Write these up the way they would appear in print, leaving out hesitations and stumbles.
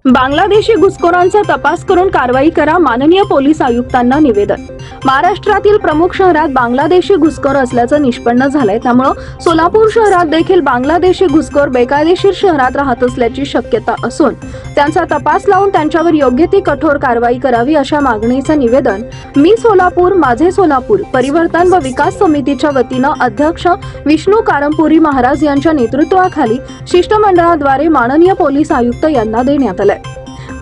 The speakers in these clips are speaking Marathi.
बांगलादेशी घुसखोरांचा तपास करून कारवाई करा, माननीय पोलीस आयुक्तांना निवेदन। महाराष्ट्रातील प्रमुख शहरात बांगलादेशी घुसखोर असल्याचं निष्पन्न झालंय, त्यामुळे सोलापूर शहरात देखील बांगलादेशी घुसखोर बेकायदेशीर शहरात राहत असल्याची शक्यता असून त्यांचा तपास लावून त्यांच्यावर योग्य ती कठोर कारवाई करावी, अशा मागणीचं निवेदन मी सोलापूर माझे सोलापूर परिवर्तन व विकास समितीच्या वतीनं अध्यक्ष विष्णू कारंपुरी महाराज यांच्या नेतृत्वाखाली शिष्टमंडळाद्वारे माननीय पोलीस आयुक्त यांना देण्यात आलं।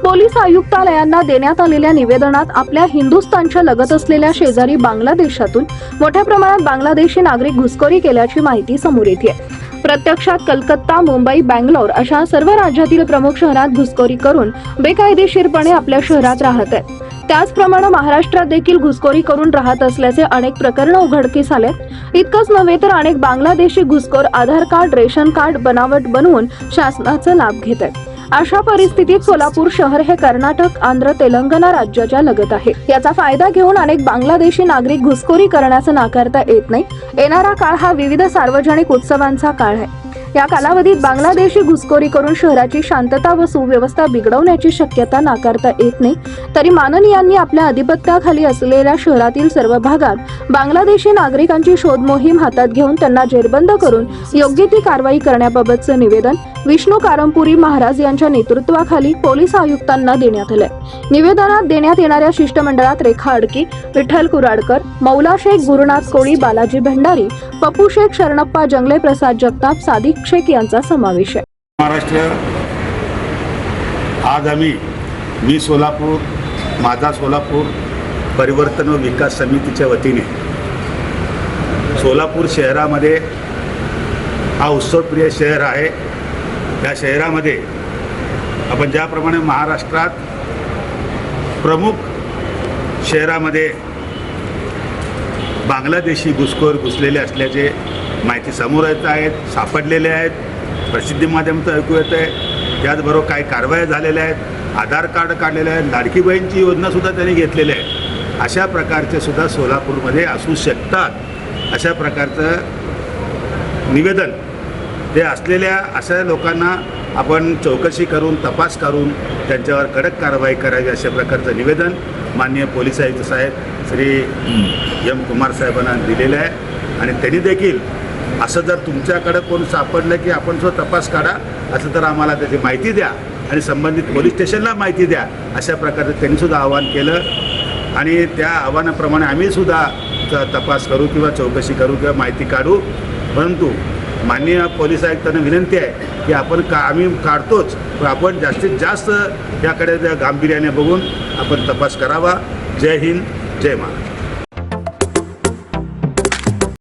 पोलीस आयुक्तालयांना देण्यात आलेल्या निवेदनात आपल्या हिंदुस्थानच्या लगत असलेल्या शेजारी बांगलादेशातून मोठ्या प्रमाणात बांगलादेशी नागरिक घुसखोरी केल्याची माहिती समोर येते। प्रत्यक्षात कलकत्ता, मुंबई, बंगलोर अशा सर्व राज्यातील प्रमुख शहरात घुसखोरी करून बेकायदेशीरपणे आपल्या शहरात राहत आहेत। त्याचप्रमाणे महाराष्ट्रात देखील घुसखोरी करून राहत असल्याचे अनेक प्रकरण उघडकीस आले। इतकंच नव्हे तर अनेक बांगलादेशी घुसखोर आधार कार्ड, रेशन कार्ड बनावट बनवून शासनाचा लाभ घेत आहेत। अशा परिस्थितीत सोलापूर शहर हे कर्नाटक, आंध्र, तेलंगणा राज्याच्या लगत आहे। याचा फायदा घेऊन अनेक बांगलादेशी नागरिक घुसखोरी करण्याचं नाकारता येत नाही। येणारा काळ हा विविध सार्वजनिक उत्सवांचा काळ आहे। या कालावधीत बांगलादेशी घुसखोरी करून शहराची शांतता व सुव्यवस्था बिघडवण्याची शक्यता नाकारता येत नाही। तरी माननीयांनी आपल्या अधिपत्याखाली असलेल्या शहरातील सर्व भागात बांगलादेशी नागरिकांची शोध मोहीम हातात घेऊन त्यांना जेरबंद करून योग्य ती कारवाई करण्याबाबतचं निवेदन विष्णू कारंपुरी महाराज यांच्या नेतृत्वाखाली पोलीस आयुक्तांना देण्यात आले। निवेदनात देण्यात येणाऱ्या शिष्टमंडळात रेखा अडकी, विठ्ठल कुराडकर, मौला शेख, गुरुनाथ कोळी, बालाजी भंडारी, पप्पू शेख, शरणप्पा जंगले, प्रसाद जगताप, सादिक शेख यांचा समावेश आहे। महाराष्ट्र, आज मी सोलापूर माझा सोलापूर परिवर्तन व विकास समितीच्या वतीने सोलापूर शहरामध्ये हा उत्सवप्रिय शहर आहे। या शहरामध्ये आपण ज्याप्रमाणे महाराष्ट्रात प्रमुख शहरामध्ये बांगलादेशी घुसखोर घुसलेले असल्याचे माहिती समोर येत आहेत, सापडलेले आहेत, प्रसिद्धी माध्यमातून ऐकू येत आहे। त्याचबरोबर काही कारवाया झालेल्या आहेत, आधार कार्ड काढलेले आहेत, लाडकी बहीणची योजनासुद्धा त्यांनी घेतलेली आहे। अशा प्रकारचे सुद्धा सोलापूरमध्ये असू शकतात। अशा प्रकारचं निवेदन ते असलेल्या अशा लोकांना आपण चौकशी करून तपास करून त्यांच्यावर कडक कारवाई करावी, अशा प्रकारचं निवेदन माननीय पोलीस आयुक्त साहेब श्री एम कुमार साहेबांना दिलेलं आहे। आणि त्यांनी देखील असं जर तुमच्याकडे कोण सापडलं की आपण जो तपास काढा, असं तर आम्हाला त्याची माहिती द्या आणि संबंधित पोलीस स्टेशनला माहिती द्या, अशा प्रकारचं त्यांनीसुद्धा आवाहन केलं। आणि त्या आव्हानाप्रमाणे आम्हीसुद्धा तपास करू किंवा चौकशी करू किंवा माहिती काढू। परंतु माननीय पोलीस आयुक्तांना विनंती आहे की आम्ही काढतोच, पण आपण जास्तीत जास्त याकडे गांभीर्याने बघून आपण तपास करावा। जय हिंद, जय महाराष्ट्र।